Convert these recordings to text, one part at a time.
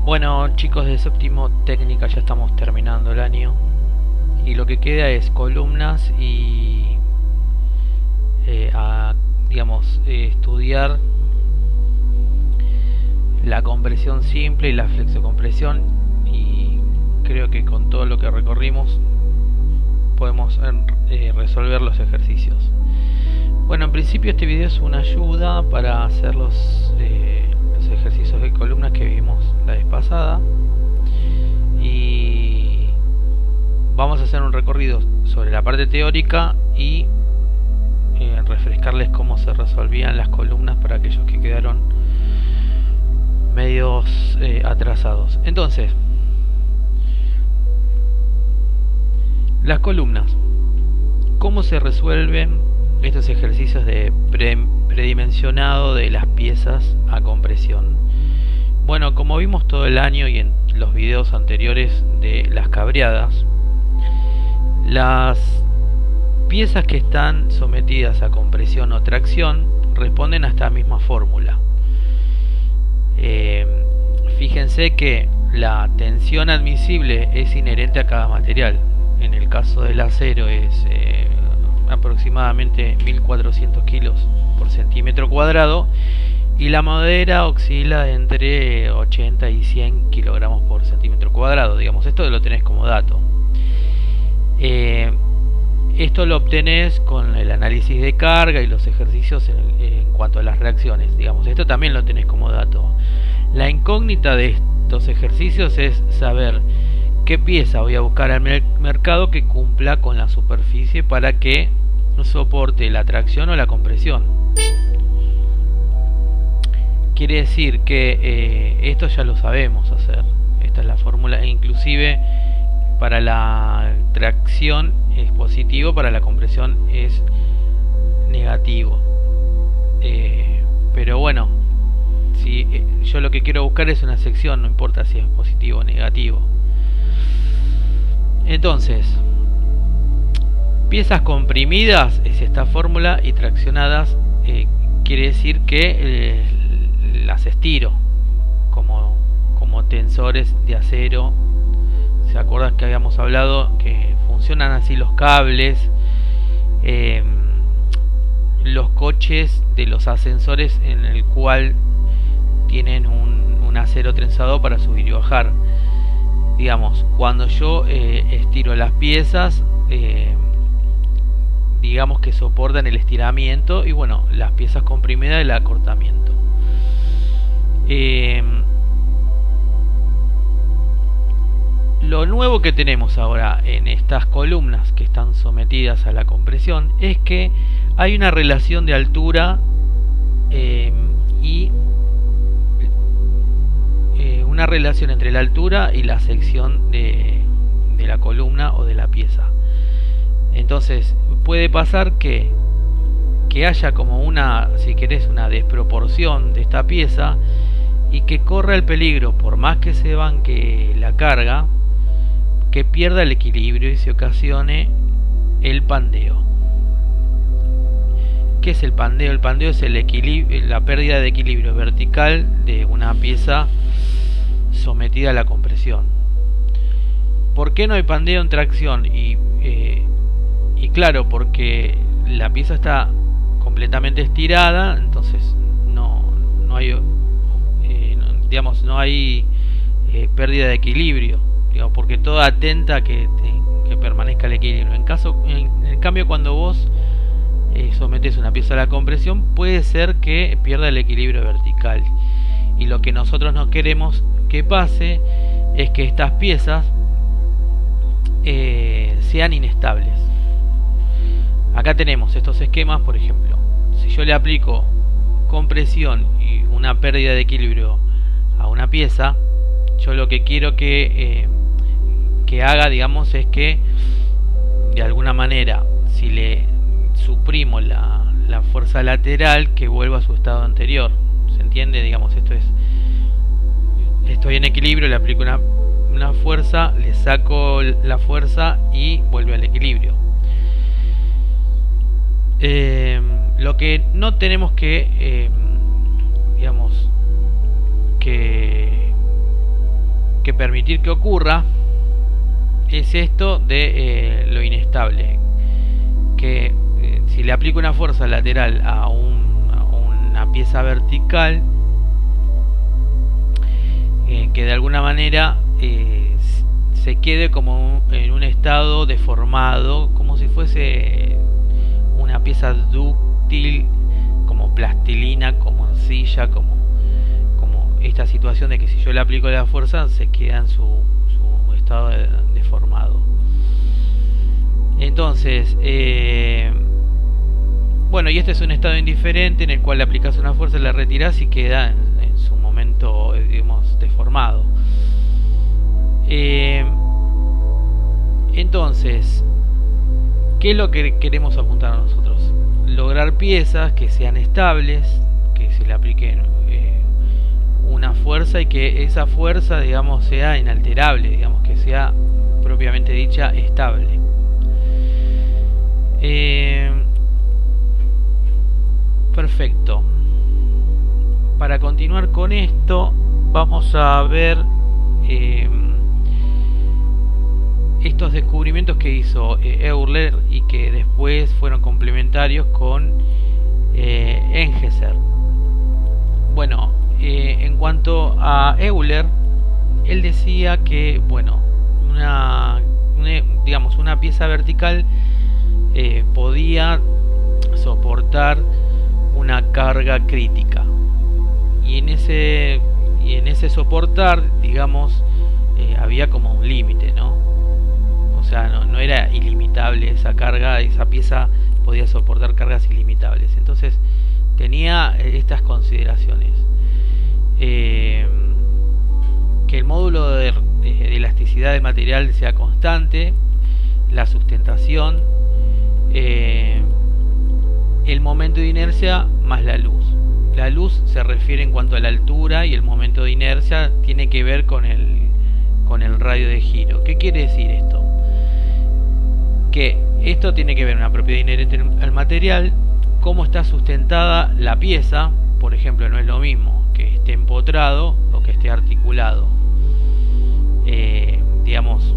Bueno, chicos de séptimo técnica, ya estamos terminando el año y lo que queda es columnas y estudiar la compresión simple y la flexocompresión, y creo que con todo lo que recorrimos podemos resolver los ejercicios. Bueno, en principio este video es una ayuda para hacer los ejercicios de columnas que vimos la vez pasada, y vamos a hacer un recorrido sobre la parte teórica y refrescarles cómo se resolvían las columnas para aquellos que quedaron medios atrasados. Entonces, las columnas, ¿cómo se resuelven estos ejercicios de predimensionado de las piezas a compresión? Bueno, como vimos todo el año y en los videos anteriores de las cabreadas, las piezas que están sometidas a compresión o tracción responden a esta misma fórmula. Fíjense que la tensión admisible es inherente a cada material. En el caso del acero es aproximadamente 1400 kilos por centímetro cuadrado, y la madera oscila entre 80 y 100 kilogramos por centímetro cuadrado. Digamos, esto lo tenés como dato. Esto lo obtenés con el análisis de carga y los ejercicios en cuanto a las reacciones. Digamos, esto también lo tenés como dato. La incógnita de estos ejercicios es saber qué pieza voy a buscar al mercado que cumpla con la superficie para que soporte la tracción o la compresión. Quiere decir que esto ya lo sabemos hacer. Esta es la fórmula, e inclusive para la tracción es positivo, para la compresión es negativo. Pero bueno, si yo lo que quiero buscar es una sección, no importa si es positivo o negativo. Entonces, piezas comprimidas es esta fórmula, y traccionadas quiere decir que las estiro como tensores de acero. ¿Se acuerdan que habíamos hablado que funcionan así los cables, los coches de los ascensores, en el cual tienen un acero trenzado para subir y bajar? Digamos, cuando yo estiro las piezas, digamos que soportan el estiramiento, y bueno, las piezas comprimidas el acortamiento. Lo nuevo que tenemos ahora en estas columnas que están sometidas a la compresión es que hay una relación de altura y una relación entre la altura y la sección de la columna o de la pieza. Entonces puede pasar que haya como una, si querés, una desproporción de esta pieza, y que corra el peligro, por más que se banque la carga, que pierda el equilibrio y se ocasione el pandeo. ¿Qué es el pandeo? El pandeo es la pérdida de equilibrio vertical de una pieza sometida a la compresión. ¿Por qué no hay pandeo en tracción? Y claro, porque la pieza está completamente estirada, entonces no hay no hay pérdida de equilibrio, digamos, porque todo atenta a que permanezca el equilibrio. En cambio, cuando vos sometes una pieza a la compresión, puede ser que pierda el equilibrio vertical, y lo que nosotros no queremos que pase es que estas piezas sean inestables. Acá tenemos estos esquemas. Por ejemplo, si yo le aplico compresión y una pérdida de equilibrio a una pieza, yo lo que quiero que haga, digamos, es que de alguna manera, si le suprimo la fuerza lateral, que vuelva a su estado anterior. ¿Se entiende? Digamos, estoy en equilibrio, le aplico una fuerza, le saco la fuerza y vuelve al equilibrio. Lo que no tenemos que permitir que ocurra es esto de lo inestable, que si le aplico una fuerza lateral a una pieza vertical, que de alguna manera se quede como en un estado deformado, como si fuese una pieza dúctil, como plastilina, como arcilla, como esta situación de que si yo le aplico la fuerza se queda en su estado deformado. Entonces, bueno, y este es un estado indiferente en el cual le aplicas una fuerza, la retirás y queda en su momento, digamos, deformado. Entonces, ¿qué es lo que queremos apuntar a nosotros? Lograr piezas que sean estables, que se le apliquen una fuerza y que esa fuerza, digamos, sea inalterable, digamos, que sea propiamente dicha estable. Perfecto. Para continuar con esto, vamos a ver estos descubrimientos que hizo Euler y que después fueron complementarios con Engeser. Bueno, en cuanto a Euler, él decía que, bueno, una pieza vertical podía soportar una carga crítica, y en ese soportar, digamos, había como un límite, ¿no? O sea, no era ilimitable esa carga, esa pieza podía soportar cargas ilimitables. Entonces tenía estas consideraciones: que el módulo de elasticidad del material sea constante, la sustentación, el momento de inercia más la luz. La luz se refiere en cuanto a la altura y el momento de inercia tiene que ver con el radio de giro. ¿Qué quiere decir esto? Que esto tiene que ver una propiedad inherente al material, cómo está sustentada la pieza. Por ejemplo, no es lo mismo que esté empotrado o que esté articulado. Digamos,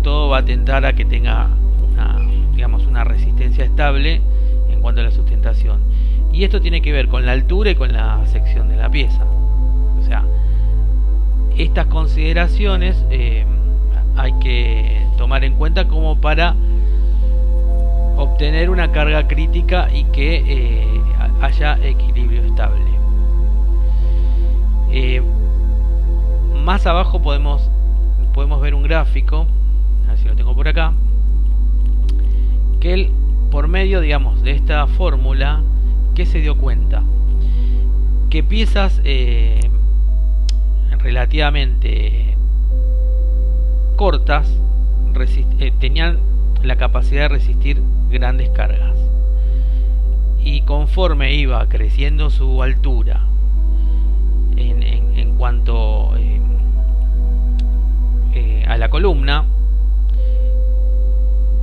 todo va a tentar a que tenga una resistencia estable en cuanto a la sustentación. Y esto tiene que ver con la altura y con la sección de la pieza. O sea, estas consideraciones hay que tomar en cuenta como para obtener una carga crítica y que haya equilibrio estable. Más abajo podemos ver un gráfico, a ver si lo tengo por acá, que él, por medio, digamos, de esta fórmula, ¿qué se dio cuenta? Que piezas relativamente cortas tenían la capacidad de resistir grandes cargas, y conforme iba creciendo su altura en cuanto a la columna,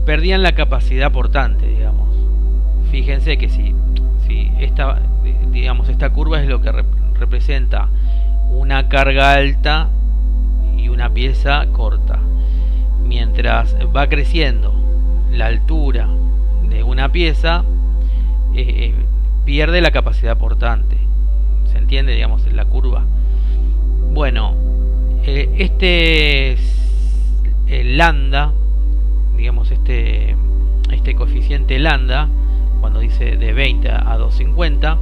perdían la capacidad portante, digamos. Fíjense que si esta curva es lo que representa una carga alta y una pieza corta. Mientras va creciendo la altura de una pieza, pierde la capacidad portante. ¿Se entiende, digamos, en la curva? Bueno, el lambda, digamos, este coeficiente lambda, cuando dice de 20 a 250,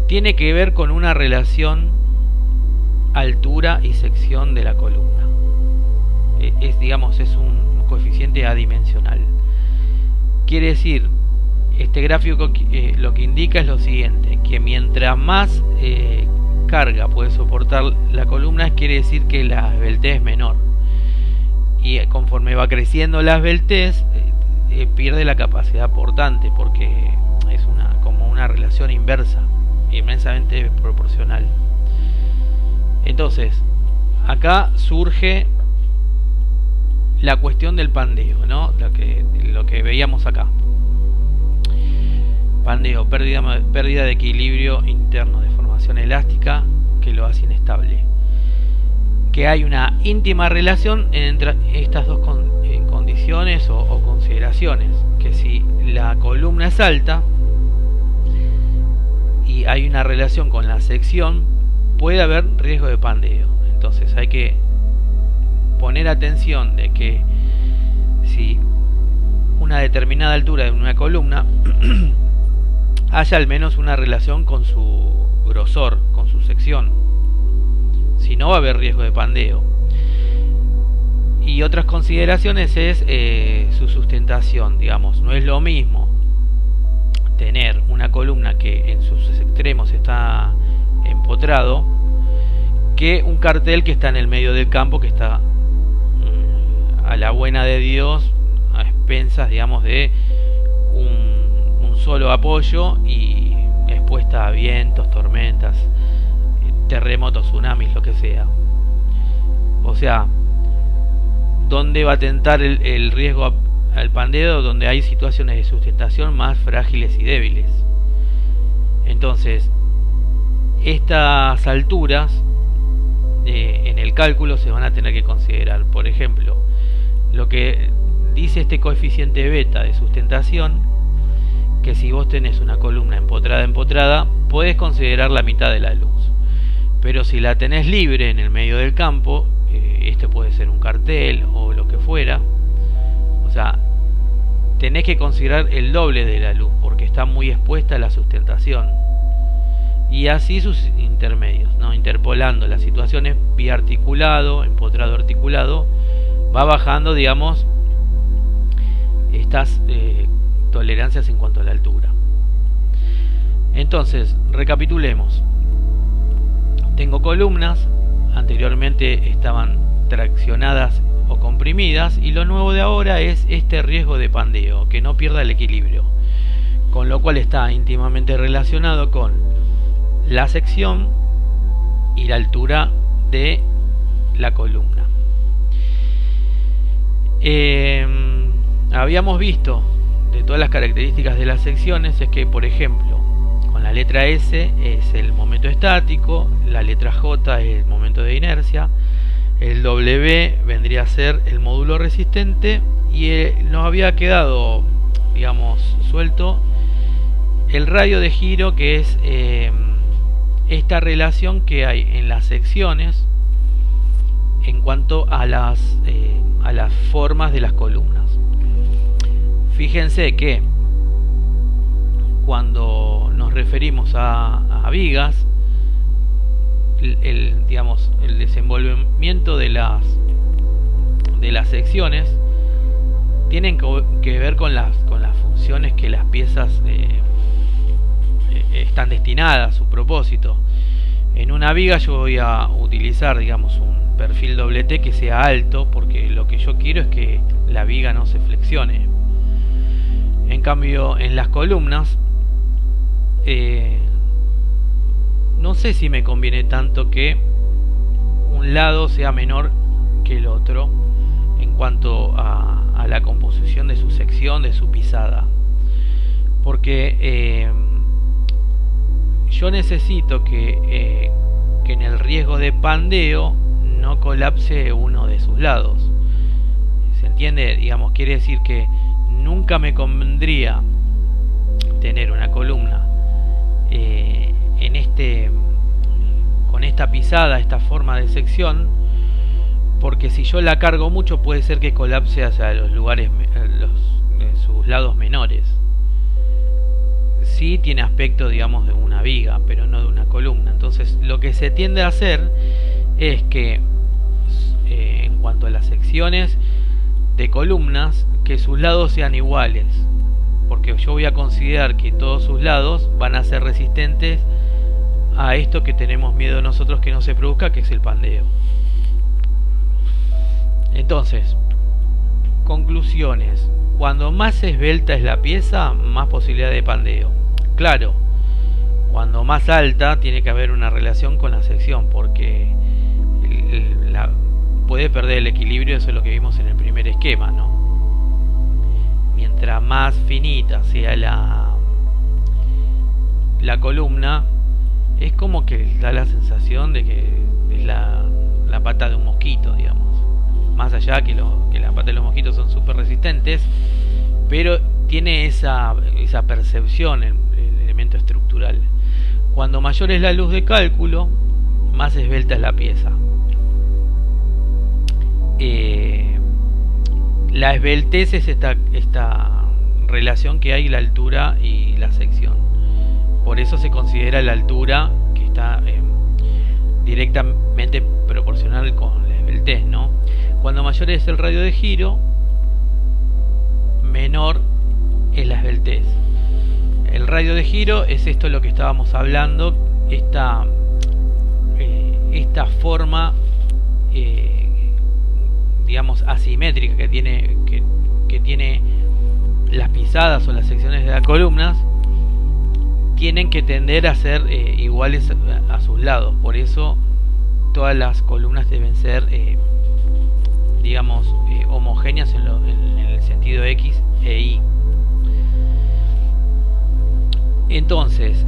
tiene que ver con una relación altura y sección de la columna. Es un coeficiente adimensional. Quiere decir, este gráfico lo que indica es lo siguiente: que mientras más carga puede soportar la columna, quiere decir que la esbeltez es menor, y conforme va creciendo la esbeltez, pierde la capacidad portante, porque es como una relación inversa, inmensamente proporcional. Entonces, acá surge la cuestión del pandeo, ¿no? Lo que veíamos acá. Pandeo, pérdida de equilibrio interno, deformación elástica que lo hace inestable. que hay una íntima relación entre estas dos condiciones o consideraciones, que si la columna es alta y hay una relación con la sección, puede haber riesgo de pandeo. Entonces hay que poner atención de que si una determinada altura de una columna haya al menos una relación con su grosor, con su sección, si no va a haber riesgo de pandeo. Y otras consideraciones es su sustentación, digamos. No es lo mismo tener una columna que en sus extremos está empotrado que un cartel que está en el medio del campo, que está a la buena de Dios, a expensas, digamos, de un solo apoyo y expuesta a vientos, tormentas, terremotos, tsunamis, lo que sea. O sea, ¿dónde va a tentar el riesgo al pandeo? Donde hay situaciones de sustentación más frágiles y débiles. Entonces, estas alturas en el cálculo se van a tener que considerar. Por ejemplo, lo que dice este coeficiente beta de sustentación, que si vos tenés una columna empotrada, podés considerar la mitad de la luz. Pero si la tenés libre en el medio del campo, este puede ser un cartel o lo que fuera, o sea, tenés que considerar el doble de la luz porque está muy expuesta a la sustentación. Y así sus intermedios, ¿no? Interpolando las situaciones biarticulado, empotrado, articulado, va bajando, digamos, estas tolerancias en cuanto a la altura. Entonces, recapitulemos. Tengo columnas, anteriormente estaban traccionadas o comprimidas, y lo nuevo de ahora es este riesgo de pandeo, que no pierda el equilibrio, con lo cual está íntimamente relacionado con la sección y la altura de la columna. Habíamos visto de todas las características de las secciones es que, por ejemplo, con la letra S es el momento estático, la letra J es el momento de inercia, el W vendría a ser el módulo resistente, y nos había quedado, digamos, suelto el radio de giro, que es esta relación que hay en las secciones en cuanto a las formas de las columnas. Fíjense que cuando nos referimos a vigas, digamos, el desenvolvimiento de las secciones tienen que ver con las funciones que las piezas están destinadas, su propósito. En una viga yo voy a utilizar, digamos, un perfil doble T que sea alto, porque lo que yo quiero es que la viga no se flexione. En cambio, en las columnas, no sé si me conviene tanto que un lado sea menor que el otro en cuanto a la composición de su sección, de su pisada, porque yo necesito que en el riesgo de pandeo no colapse uno de sus lados. ¿Se entiende? Digamos, quiere decir que nunca me convendría tener una columna con esta pisada, esta forma de sección, porque si yo la cargo mucho puede ser que colapse hacia los lugares, sus lados menores. Sí tiene aspecto, digamos, de una viga, pero no de una columna. Entonces lo que se tiende a hacer es que en cuanto a las secciones de columnas, que sus lados sean iguales, porque yo voy a considerar que todos sus lados van a ser resistentes a esto que tenemos miedo nosotros que no se produzca, que es el pandeo. Entonces, conclusiones: cuando más esbelta es la pieza, más posibilidad de pandeo. Claro, cuando más alta tiene que haber una relación con la sección, porque puede perder el equilibrio. Eso es lo que vimos en el primer esquema, ¿no? Mientras más finita sea la columna, es como que da la sensación de que es la pata de un mosquito, digamos. Más allá que las patas de los mosquitos son súper resistentes, pero tiene esa percepción, el elemento estructural. Cuando mayor es la luz de cálculo, más esbelta es la pieza. La esbeltez es esta relación que hay la altura y la sección. Por eso se considera la altura que está directamente proporcional con la esbeltez, ¿no? Cuando mayor es el radio de giro, menor es la esbeltez. El radio de giro es esto lo que estábamos hablando, esta forma digamos asimétrica que tiene las pisadas o las secciones de las columnas, tienen que tender a ser iguales a sus lados. Por eso todas las columnas deben ser digamos homogéneas en el sentido X e Y. Entonces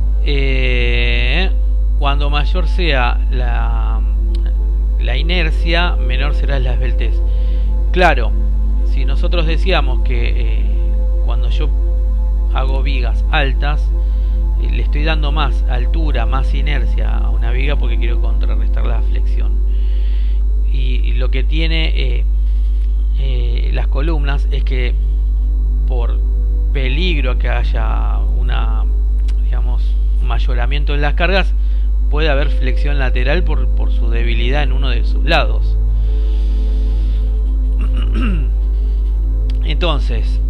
cuando mayor sea la inercia, menor será la esbeltez. Claro, si nosotros decíamos que cuando yo hago vigas altas, le estoy dando más altura, más inercia a una viga porque quiero contrarrestar la flexión. Y lo que tiene las columnas es que por peligro a que haya un mayoramiento en las cargas, puede haber flexión lateral por su debilidad en uno de sus lados. Entonces,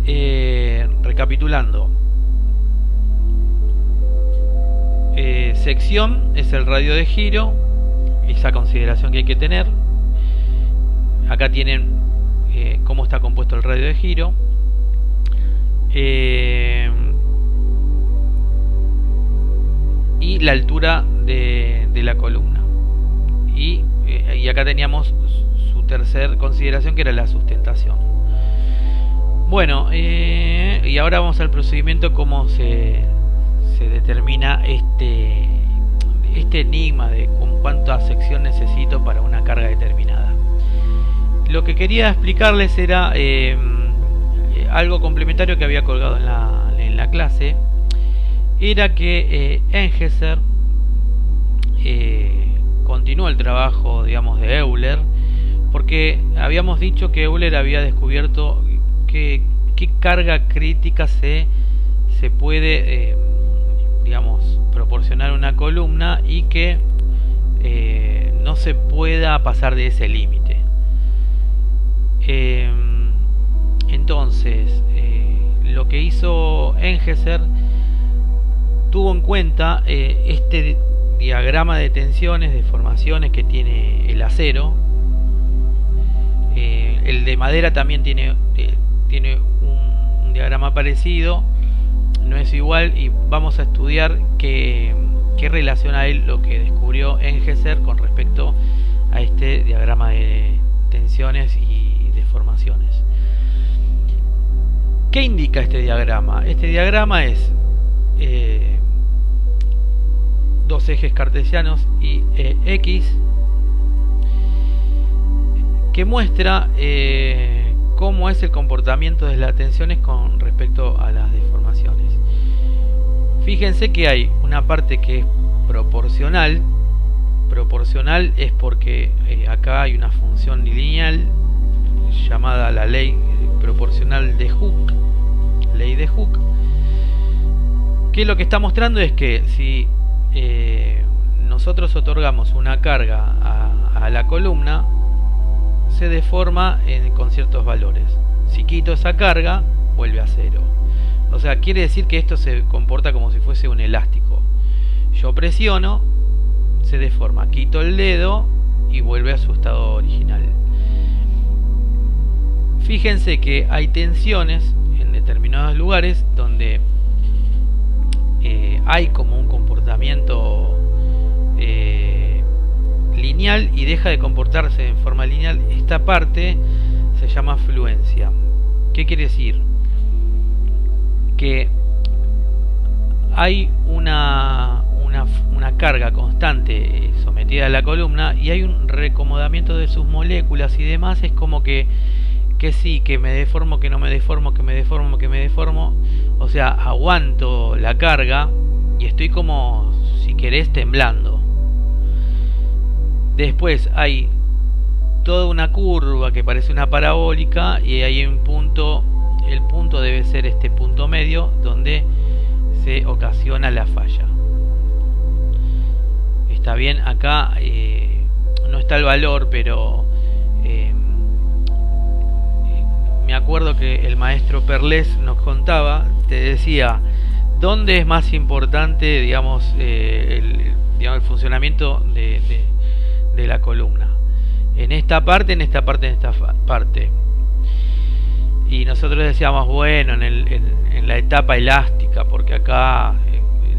recapitulando, sección es el radio de giro, esa consideración que hay que tener. Acá tienen cómo está compuesto el radio de giro. Y la altura de la columna. Y acá teníamos su tercer consideración, que era la sustentación. Bueno, y ahora vamos al procedimiento, cómo se determina este enigma de cuánta sección necesito para una carga determinada. Lo que quería explicarles era algo complementario que había colgado en la clase. Era que Engeser continuó el trabajo, digamos, de Euler, porque habíamos dicho que Euler había descubierto qué carga crítica se puede digamos, proporcionar una columna y que no se pueda pasar de ese límite. Entonces, lo que hizo Engeser, tuvo en cuenta este diagrama de tensiones, deformaciones que tiene el acero. El de madera también tiene un diagrama parecido, no es igual, y vamos a estudiar qué relaciona él lo que descubrió Engeser con respecto a este diagrama de tensiones y deformaciones. ¿Qué indica este diagrama? Este diagrama es dos ejes cartesianos y X, que muestra cómo es el comportamiento de las tensiones con respecto a las deformaciones. Fíjense que hay una parte que es proporcional. Proporcional es porque acá hay una función lineal llamada la ley proporcional de Hooke, ley de Hooke, que lo que está mostrando es que si nosotros otorgamos una carga a la columna, se deforma con ciertos valores. Si quito esa carga, vuelve a cero. O sea, quiere decir que esto se comporta como si fuese un elástico. Yo presiono, se deforma, quito el dedo y vuelve a su estado original. Fíjense que hay tensiones en determinados lugares donde hay como un comportamiento lineal y deja de comportarse en forma lineal. Esta parte se llama fluencia. ¿Qué quiere decir? Que hay una una carga constante sometida a la columna y hay un reacomodamiento de sus moléculas y demás, es como que sí, que me deformo, que no me deformo, que me deformo, que me deformo. O sea, aguanto la carga y estoy como, si querés, temblando. Después hay toda una curva que parece una parabólica y hay un punto, el punto debe ser este punto medio donde se ocasiona la falla. Está bien, acá no está el valor, pero me acuerdo que el maestro Perlés nos contaba, te decía, ¿dónde es más importante, digamos, el funcionamiento de la columna? En esta parte, en esta parte, en esta parte. Y nosotros decíamos, bueno, en la etapa elástica, porque acá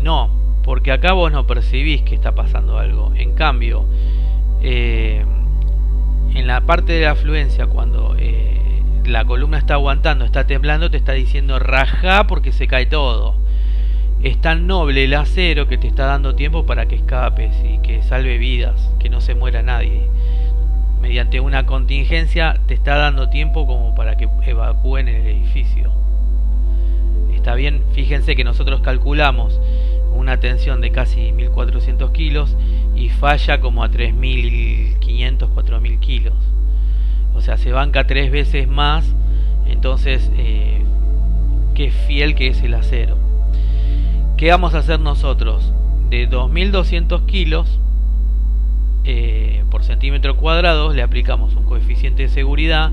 no, porque acá vos no percibís que está pasando algo. En cambio, en la parte de la afluencia, cuando la columna está aguantando, está temblando, te está diciendo rajá porque se cae todo. Es tan noble el acero que te está dando tiempo para que escapes y que salve vidas, que no se muera nadie. Mediante una contingencia te está dando tiempo como para que evacúen el edificio. Está bien, fíjense que nosotros calculamos una tensión de casi 1400 kilos y falla como a 3500, 4000 kilos. O sea, se banca 3 veces más. Entonces, qué fiel que es el acero. ¿Qué vamos a hacer nosotros? De 2200 kilos por centímetro cuadrado le aplicamos un coeficiente de seguridad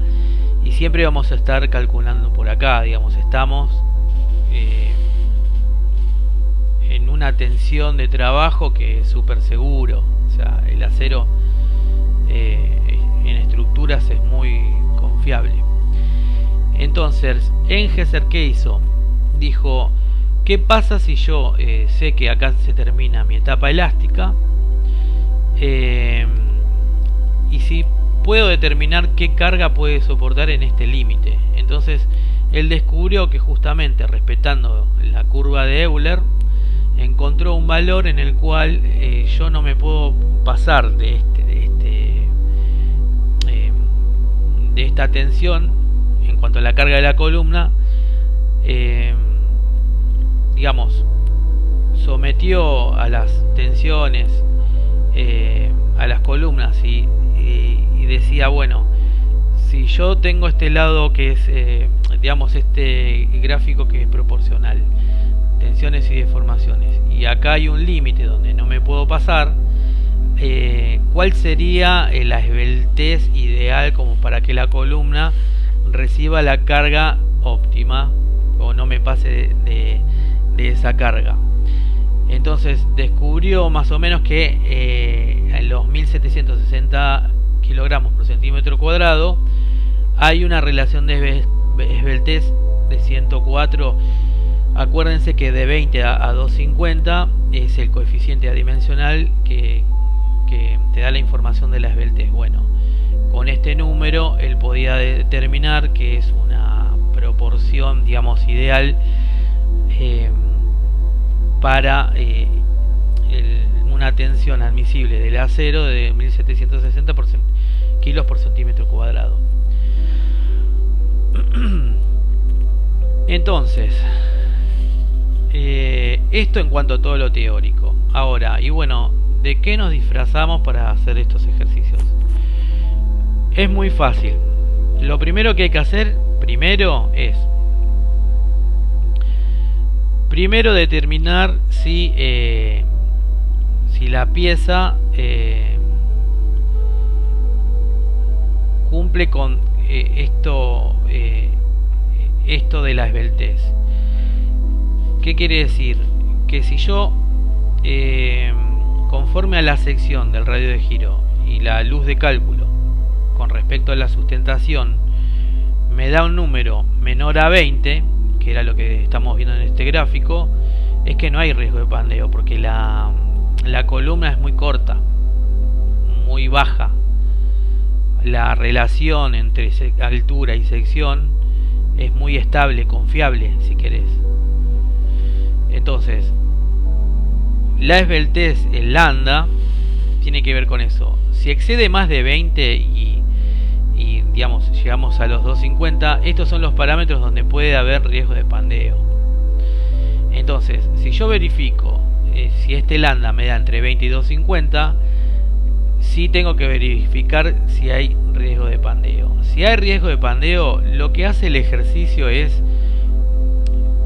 y siempre vamos a estar calculando por acá, digamos, estamos en una tensión de trabajo que es súper seguro. O sea, el acero en estructuras es muy confiable. Entonces, Engeser, ¿qué hizo? Dijo, ¿qué pasa si yo sé que acá se termina mi etapa elástica? Y si puedo determinar qué carga puede soportar en este límite. Entonces él descubrió que justamente respetando la curva de Euler encontró un valor en el cual yo no me puedo pasar de esta tensión en cuanto a la carga de la columna. Digamos, sometió a las tensiones a las columnas y decía, bueno, si yo tengo este lado que es digamos, este gráfico que es proporcional, tensiones y deformaciones, y acá hay un límite donde no me puedo pasar, ¿cuál sería la esbeltez ideal como para que la columna reciba la carga óptima o no me pase de esa carga? Entonces descubrió más o menos que en los 1760 kilogramos por centímetro cuadrado hay una relación de esbeltez de 104. Acuérdense que de 20 a 250 es el coeficiente adimensional que te da la información de la esbeltez. Bueno, con este número él podía determinar que es una proporción, digamos, ideal para una tensión admisible del acero de 1760 kilos por centímetro cuadrado. Entonces, esto en cuanto a todo lo teórico. Ahora, y bueno, ¿de qué nos disfrazamos para hacer estos ejercicios? Es muy fácil. Lo primero que hay que hacer es determinar si la pieza cumple con esto de la esbeltez. ¿Qué quiere decir? Que si yo conforme a la sección del radio de giro y la luz de cálculo con respecto a la sustentación me da un número menor a 20, que era lo que estamos viendo en este gráfico, es que no hay riesgo de pandeo, porque la columna es muy corta, muy baja. La relación entre altura y sección es muy estable, confiable, si querés. Entonces, la esbeltez, el lambda, tiene que ver con eso. Si excede más de 20 y digamos llegamos a los 250, estos son los parámetros donde puede haber riesgo de pandeo. Entonces, si yo verifico si este lambda me da entre 20 y 250, sí tengo que verificar si hay riesgo de pandeo. Si hay riesgo de pandeo, lo que hace el ejercicio es,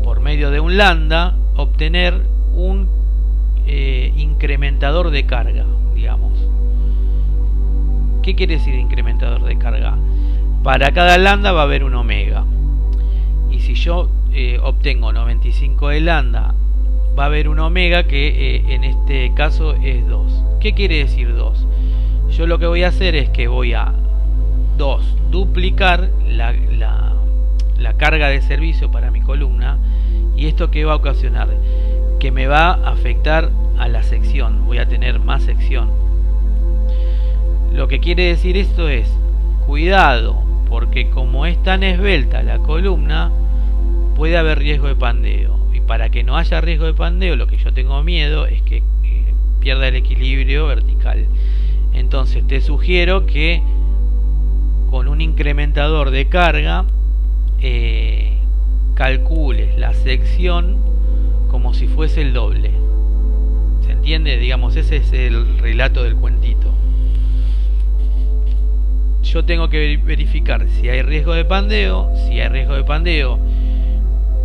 por medio de un lambda, obtener un incrementador de carga, digamos. ¿Qué quiere decir incrementador de carga? Para cada lambda va a haber un omega. Y si yo obtengo 95 de lambda, va a haber un omega que en este caso es 2. ¿Qué quiere decir 2? Yo lo que voy a hacer es que voy a duplicar la carga de servicio para mi columna. ¿Y esto qué va a ocasionar? Que me va a afectar a la sección. Voy a tener más sección. Lo que quiere decir esto es, cuidado, porque como es tan esbelta la columna, puede haber riesgo de pandeo. Y para que no haya riesgo de pandeo, lo que yo tengo miedo es que pierda el equilibrio vertical. Entonces te sugiero que con un incrementador de carga calcules la sección como si fuese el doble. ¿Se entiende? Digamos, ese es el relato del cuentito. Yo tengo que verificar si hay riesgo de pandeo. Si hay riesgo de pandeo,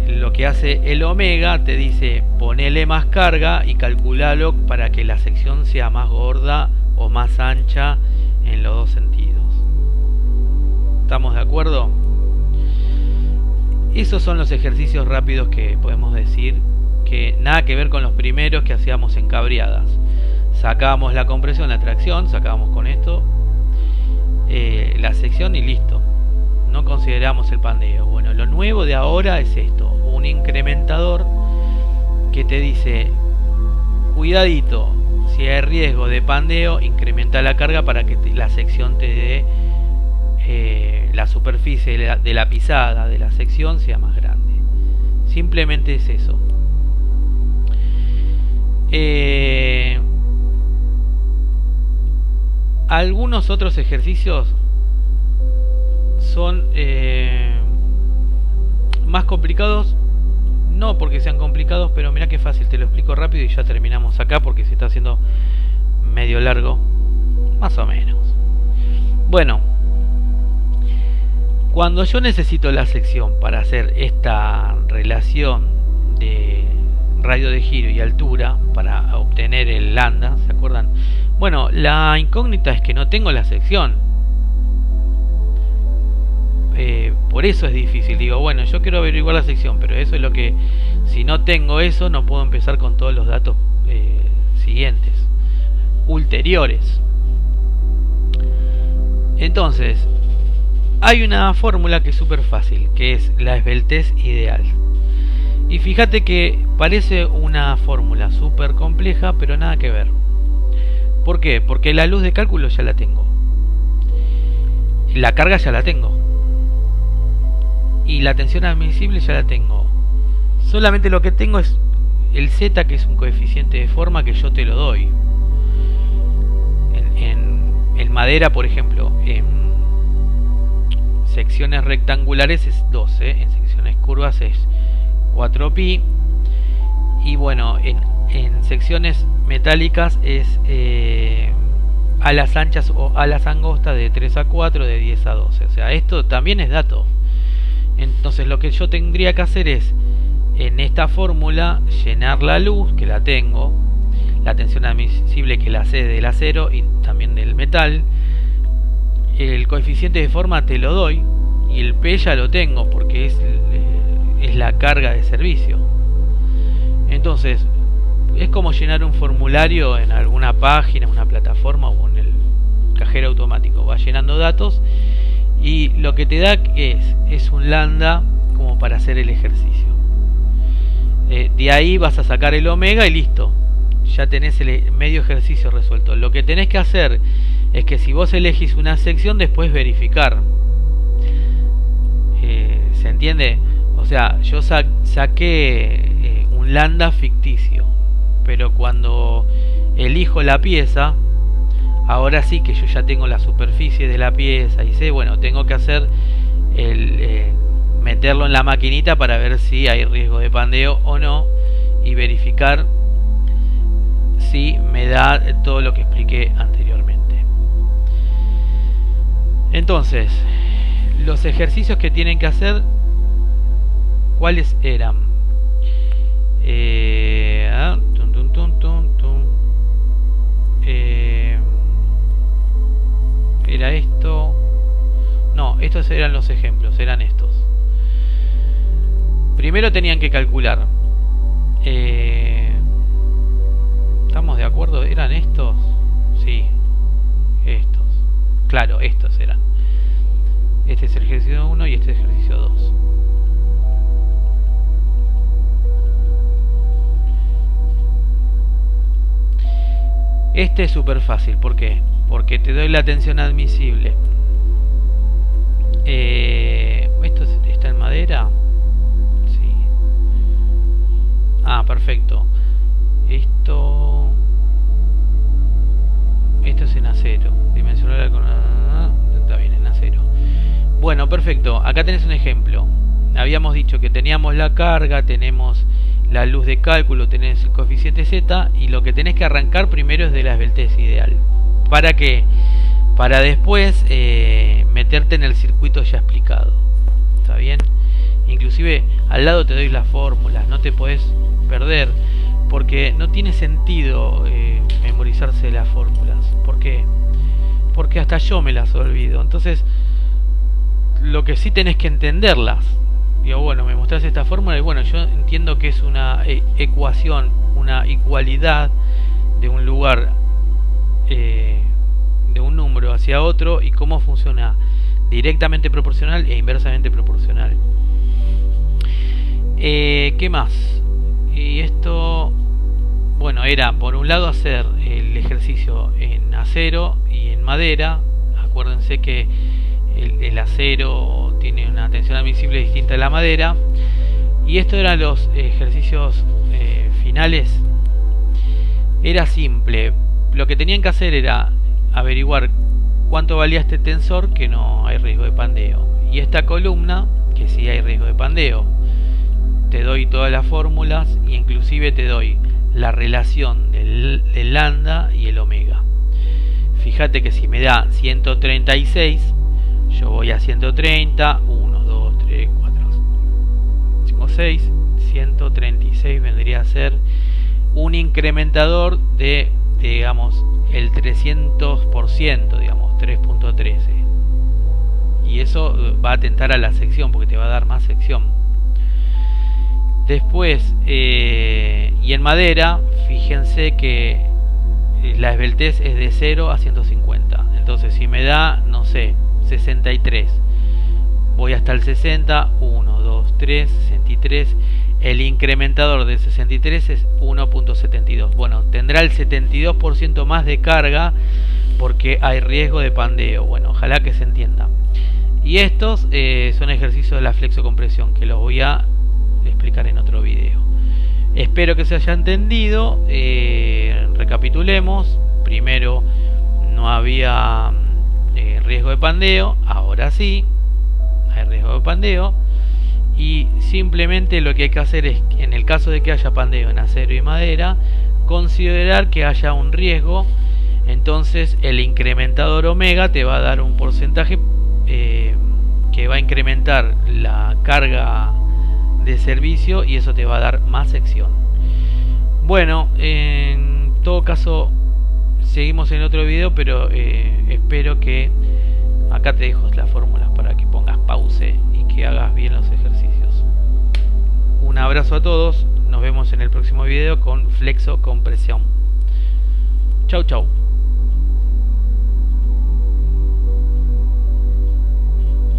lo que hace el omega te dice ponele más carga y calculalo para que la sección sea más gorda o más ancha en los dos sentidos. ¿Estamos de acuerdo? Esos son los ejercicios rápidos que podemos decir, que nada que ver con los primeros que hacíamos en cabreadas. Sacábamos la compresión, la tracción, sacábamos con esto la sección y listo. No consideramos el pandeo. Bueno, lo nuevo de ahora es esto, un incrementador que te dice, cuidadito, si hay riesgo de pandeo, incrementa la carga para que la sección te dé la superficie de la pisada de la sección sea más grande. Simplemente es eso. Algunos otros ejercicios son más complicados, no porque sean complicados, pero mira qué fácil, te lo explico rápido y ya terminamos acá porque se está haciendo medio largo, más o menos. Bueno, cuando yo necesito la sección para hacer esta relación de radio de giro y altura para obtener el lambda, ¿se acuerdan? Bueno, la incógnita es que no tengo la sección. Por eso es difícil. Digo, bueno, yo quiero averiguar la sección, pero eso es lo que, si no tengo eso, no puedo empezar con todos los datos siguientes, ulteriores. Entonces, hay una fórmula que es súper fácil, que es la esbeltez ideal. Y fíjate que parece una fórmula súper compleja, pero nada que ver. ¿Por qué? Porque la luz de cálculo ya la tengo. La carga ya la tengo. Y la tensión admisible ya la tengo. Solamente lo que tengo es el Z, que es un coeficiente de forma que yo te lo doy. En madera, por ejemplo, en secciones rectangulares es 12, en secciones curvas es 4pi. Y bueno, en secciones metálicas es alas anchas o alas angostas de 3 a 4, de 10 a 12. O sea, esto también es dato. Entonces lo que yo tendría que hacer es, en esta fórmula, llenar la luz, que la tengo, la tensión admisible, que la sé del acero y también del metal, el coeficiente de forma te lo doy, y el P ya lo tengo porque es la carga de servicio. Entonces es como llenar un formulario en alguna página, una plataforma o en el cajero automático. Va llenando datos y lo que te da es un lambda como para hacer el ejercicio. De ahí vas a sacar el omega y listo, ya tenés el medio ejercicio resuelto. Lo que tenés que hacer es que si vos elegís una sección, después verificar. ¿Se entiende? O sea, yo saqué un lambda ficticio, pero cuando elijo la pieza, ahora sí que yo ya tengo la superficie de la pieza y sé, bueno, tengo que hacer meterlo en la maquinita para ver si hay riesgo de pandeo o no y verificar si me da todo lo que expliqué anteriormente. Entonces, los ejercicios que tienen que hacer, ¿cuáles eran? Era esto. No, estos eran los ejemplos, eran estos. Primero tenían que calcular. ¿Estamos de acuerdo? ¿Eran estos? Sí, estos. Claro, estos eran. Este es el ejercicio 1 y este es el ejercicio 2. Este es súper fácil. ¿Por qué? Porque te doy la tensión admisible. ¿Esto está en madera? Sí. Ah, perfecto. Esto es en acero. Dimensional con... Está bien, en acero. Bueno, perfecto. Acá tenés un ejemplo. Habíamos dicho que teníamos la carga, tenemos la luz de cálculo, tenés el coeficiente Z, y lo que tenés que arrancar primero es de la esbeltez ideal. ¿Para qué? Para después meterte en el circuito ya explicado. ¿Está bien? Inclusive al lado te doy las fórmulas, no te podés perder, porque no tiene sentido memorizarse las fórmulas. ¿Por qué? Porque hasta yo me las olvido. Entonces, lo que sí tenés que entenderlas. Digo, bueno, me mostrás esta fórmula y bueno, yo entiendo que es una ecuación, una igualdad de un lugar, de un número hacia otro, y cómo funciona directamente proporcional e inversamente proporcional. ¿Qué más? Y esto, bueno, era por un lado hacer el ejercicio en acero y en madera. Acuérdense que el acero tiene una tensión admisible distinta a la madera. Y estos eran los ejercicios finales. Era simple. Lo que tenían que hacer era averiguar cuánto valía este tensor, que no hay riesgo de pandeo, y esta columna, que sí hay riesgo de pandeo. Te doy todas las fórmulas e inclusive te doy la relación del lambda y el omega. Fíjate que si me da 136, yo voy a 130, 1, 2, 3, 4, 5, 6, 136 vendría a ser un incrementador de, digamos, el 300%, digamos, 3.13. Y eso va a atentar a la sección, porque te va a dar más sección. Después, y en madera, fíjense que la esbeltez es de 0 a 150. Entonces, si me da, no sé, 63, voy hasta el 60, 1, 2, 3, 63. El incrementador de 63 es 1.72. Bueno, tendrá el 72% más de carga porque hay riesgo de pandeo. Bueno, ojalá que se entienda. Y estos son ejercicios de la flexocompresión, que los voy a explicar en otro video. Espero que se haya entendido. Recapitulemos. Primero, no había riesgo de pandeo. Ahora sí hay riesgo de pandeo. Y simplemente lo que hay que hacer es, en el caso de que haya pandeo en acero y madera, considerar que haya un riesgo. Entonces el incrementador omega te va a dar un porcentaje que va a incrementar la carga de servicio, y eso te va a dar más sección. Bueno, en todo caso seguimos en otro video, pero espero que acá te dejo las fórmulas para que pongas pause y que hagas bien los ejercicios. Un abrazo a todos, nos vemos en el próximo video con flexocompresión. Chau chau.